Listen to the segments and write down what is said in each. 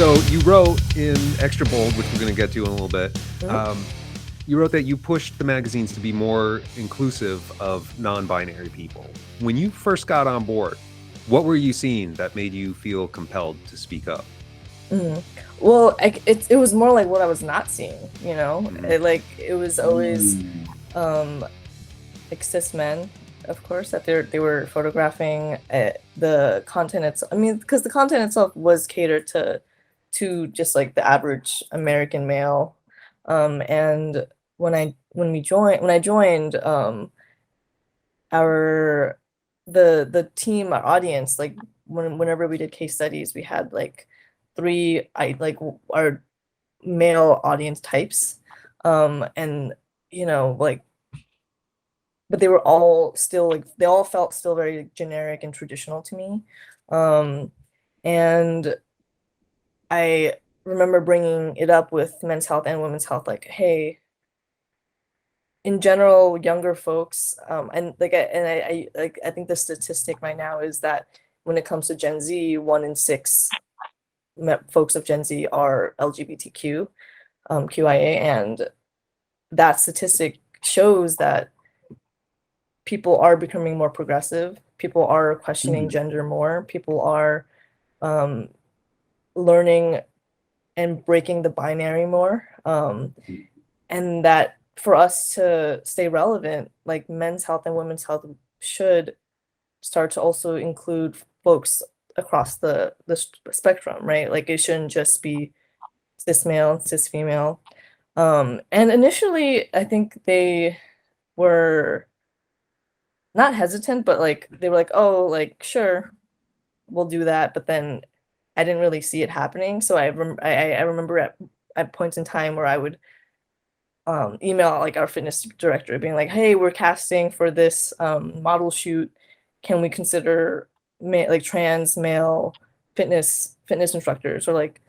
So you wrote in Extra Bold, which we're going to get to in a little bit, you wrote that you pushed the magazines to be more inclusive of non-binary people. When you first got on board, what were you seeing that made you feel compelled to speak up? Well, it was more like what I was not seeing, you know? It was always like cis men, of course, that they were photographing the content itself. I mean, because the content itself was catered to just like the average American male. And when I joined, our the team, our audience, like whenever we did case studies, we had like our male audience types, and like, but they were all still like they all felt still very generic and traditional to me. And I remember bringing it up with men's health and women's health, like, hey, in general, younger folks, and like, I think the statistic right now is that when it comes to Gen Z, 1 in 6 folks of Gen Z are LGBTQ, QIA, and that statistic shows that people are becoming more progressive. People are questioning gender more. People are learning and breaking the binary more. And that for us to stay relevant, like men's health and women's health should start to also include folks across the spectrum, right? Like it shouldn't just be cis male, cis female. And initially, I think they were not hesitant, but like they were like, oh, like sure, we'll do that. But then I didn't really see it happening. So I remember at points in time where I would email like our fitness director being like, hey, we're casting for this model shoot. Can we consider like trans male fitness instructors, or like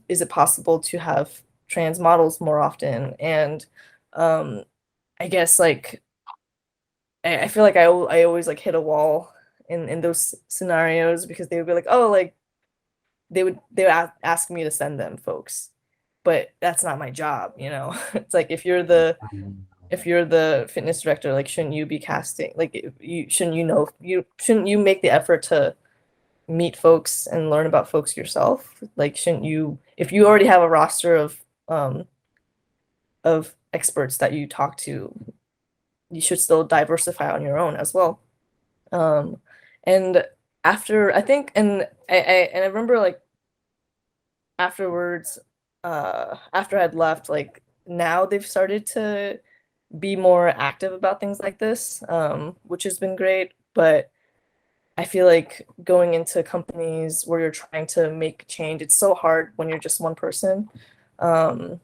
is it possible to have trans models more often? And I guess like I feel like I always like hit a wall in those scenarios, because they would be like, oh, like they would ask me to send them folks, but that's not my job, you know. It's like if you're the fitness director, like shouldn't you be casting, like shouldn't you make the effort to meet folks and learn about folks yourself? Like shouldn't you, if you already have a roster of experts that you talk to, you should still diversify on your own as well. And after I think and I remember like afterwards, after I'd left, like now they've started to be more active about things like this, which has been great. But I feel like going into companies where you're trying to make change, it's so hard when you're just one person. Um,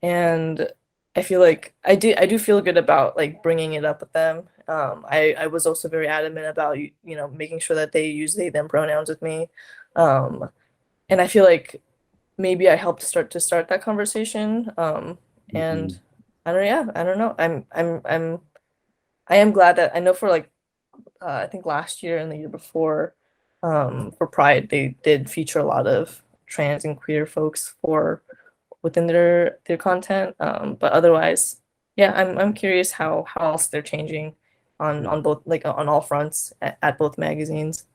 and I feel like I do feel good about like bringing it up with them. I was also very adamant about making sure that they use they them pronouns with me. Um, and I feel like maybe I helped start that conversation. And I don't know. I am glad that I know for like I think last year and the year before, for Pride, they did feature a lot of trans and queer folks for within their content. But otherwise, yeah, I'm curious how else they're changing on both, like on all fronts at both magazines.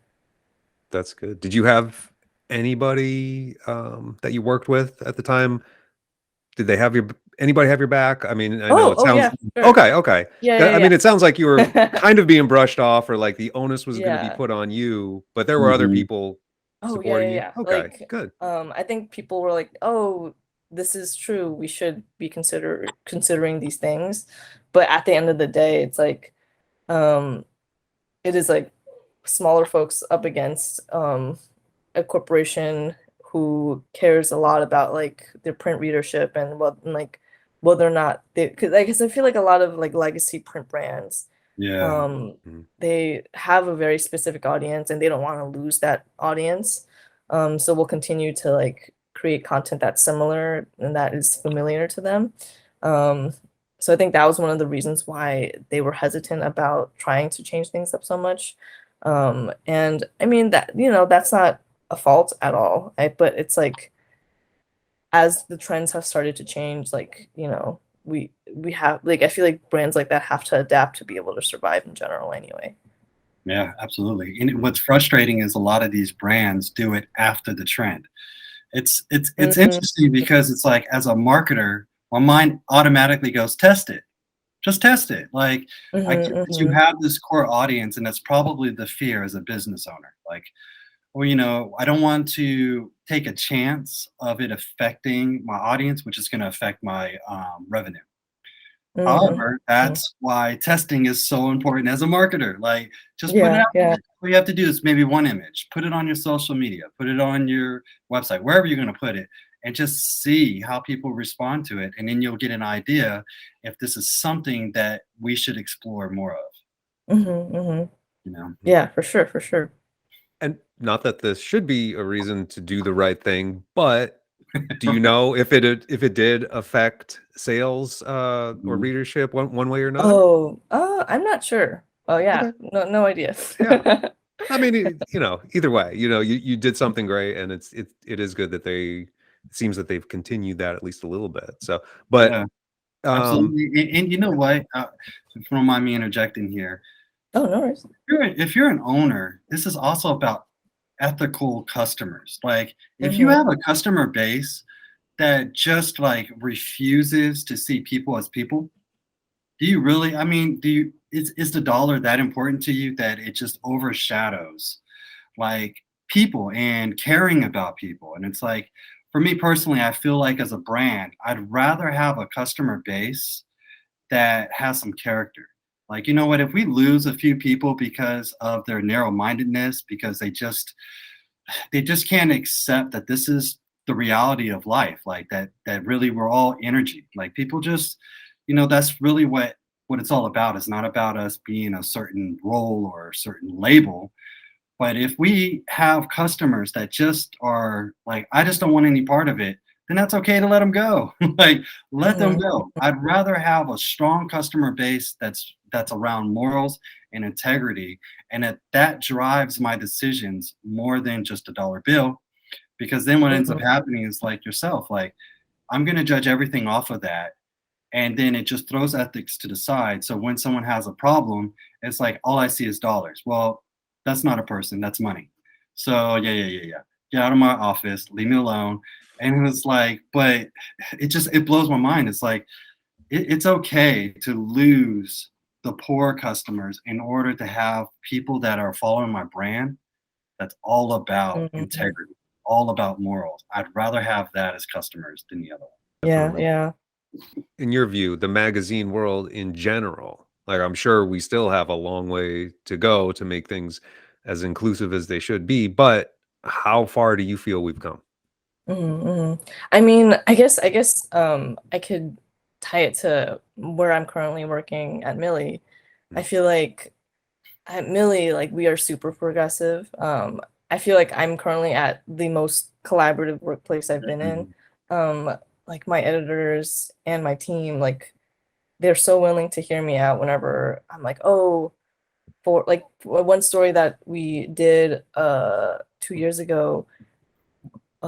That's good. Did you have anybody that you worked with at the time? Did they have anybody have your back? I mean, I know it Oh sounds yeah, sure. okay, okay. I mean, Yeah, it sounds like you were yeah. kind of being brushed off, or like the onus was going to be Yeah. put on you, but there were other people Oh supporting you. yeah. Okay, Like, good. I think people were like, "Oh, this is true. We should be considering these things." But at the end of the day, it's like, um, it is like smaller folks up against a corporation who cares a lot about like their print readership, and what and like whether or not they, because I guess I feel like a lot of like legacy print brands, Yeah. they have a very specific audience and they don't want to lose that audience. So we'll continue to like create content that's similar and that is familiar to them. Um, so I think that was one of the reasons why they were hesitant about trying to change things up so much. And I mean that, that's not a fault at all. But it's like as the trends have started to change, like, you know, we have like I feel like brands like that have to adapt to be able to survive in general anyway. Yeah, absolutely. And what's frustrating is a lot of these brands do it after the trend. It's Mm-hmm. interesting because it's like as a marketer, my mind automatically goes test it. Just test it. Like I get that you Mm-hmm. have this core audience, and that's probably the fear as a business owner. Like, well, you know, I don't want to take a chance of it affecting my audience, which is going to affect my revenue. Mm-hmm. However, that's why testing is so important as a marketer. Like, just put it Yeah, out yeah. there. All you have to do is maybe one image, put it on your social media, put it on your website, wherever you're going to put it, and just see how people respond to it. And then you'll get an idea if this is something that we should explore more of, Mm-hmm. Mm-hmm. you know? Yeah, for sure, for sure. And not that this should be a reason to do the right thing, but do you know if it did affect sales or Mhm. readership one way or another? Oh, I'm not sure. Oh yeah, Okay. no idea. Yeah. I mean, you know, either way, you know, you did something great, and it is good that it seems that they've continued that at least a little bit. So, Yeah, but um, absolutely. And you know what? If you don't mind me interjecting here, Oh, no worries. if you're an owner, this is also about ethical customers. Like, if you Mm-hmm. have a customer base that just like refuses to see people as people, do you really? I mean, is the dollar that important to you that it just overshadows like people and caring about people? And it's like, for me personally, I feel like as a brand, I'd rather have a customer base that has some character. Like, you know what, if we lose a few people because of their narrow-mindedness, because they just can't accept that this is the reality of life, like that really we're all energy. Like people just, you know, that's really what it's all about. It's not about us being a certain role or a certain label. But if we have customers that just are like, I just don't want any part of it, then that's okay to let them go. Like, let them Mm-hmm. go. I'd rather have a strong customer base that's around morals and integrity, and that drives my decisions more than just a dollar bill. Because then what ends up Mm-hmm. happening is like yourself, like I'm going to judge everything off of that, and then it just throws ethics to the side. So when someone has a problem, it's like all I see is dollars. Well, that's not a person, that's money. So yeah. Get out of my office, leave me alone. And it was like, but it blows my mind. It's like it's okay to lose the poor customers in order to have people that are following my brand that's all about Mm-hmm. integrity, all about morals. I'd rather have that as customers than the other one. Yeah, definitely. yeah. In your view, the magazine world in general, like I'm sure we still have a long way to go to make things as inclusive as they should be, but how far do you feel we've come? Mm-hmm. Mm-hmm. I mean, I guess I could tie it to where I'm currently working at Milli. I Mm, feel like at Milli, like we are super progressive. I feel like I'm currently at the most collaborative workplace I've been in. Mhm. Um, like my editors and my team, like they're so willing to hear me out whenever I'm like, oh, for like one story that we did 2 years ago,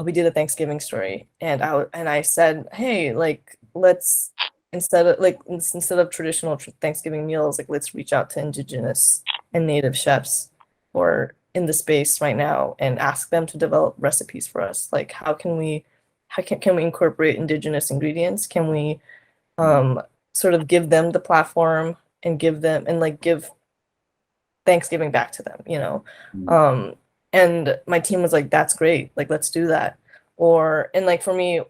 we did a Thanksgiving story, and I said, hey, like let's instead of traditional Thanksgiving meals, like let's reach out to indigenous and native chefs who are in the space right now and ask them to develop recipes for us. Like how can we incorporate indigenous ingredients? Can we sort of give them the platform and give Thanksgiving back to them, you know? Mhm. Um, and my team was like, that's great. Like, let's do that. And like for me,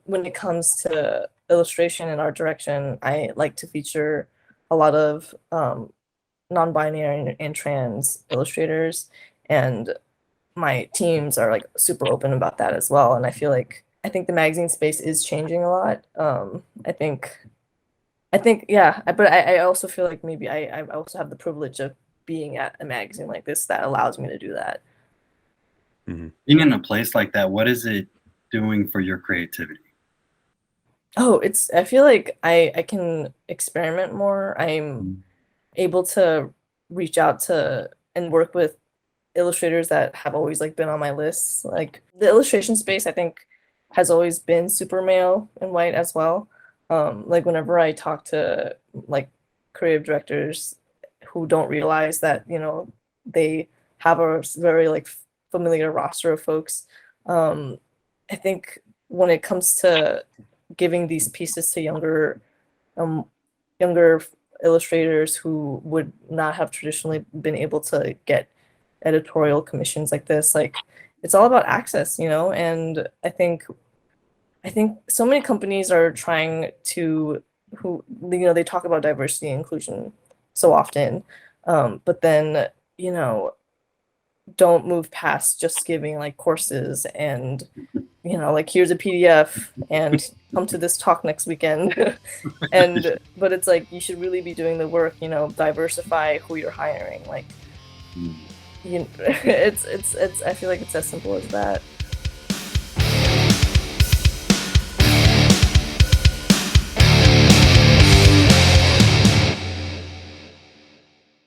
when it comes to illustration and art direction, I like to feature a lot of non-binary and trans illustrators. And my teams are like super open about that as well. And I think the magazine space is changing a lot. I think, yeah, but I also feel like maybe I also have the privilege of being at a magazine like this that allows me to do that. mhm. Being in a place like that, what is it doing for your creativity? Oh, I feel like I can experiment more. I'm Mhm. able to reach out to and work with illustrators that have always like been on my list. Like the illustration space, I think, has always been super male and white as well. Like whenever I talk to like creative directors who don't realize that, you know, they have a very like familiar roster of folks. I think when it comes to giving these pieces to younger illustrators who would not have traditionally been able to get editorial commissions like this, like it's all about access, you know. And I think so many companies are trying to, who, you know, they talk about diversity and inclusion so often, but then, you know, don't move past just giving like courses and, you know, like here's a PDF and come to this talk next weekend. And but it's like you should really be doing the work, you know, diversify who you're hiring. Like, you know, it's I feel like it's as simple as that.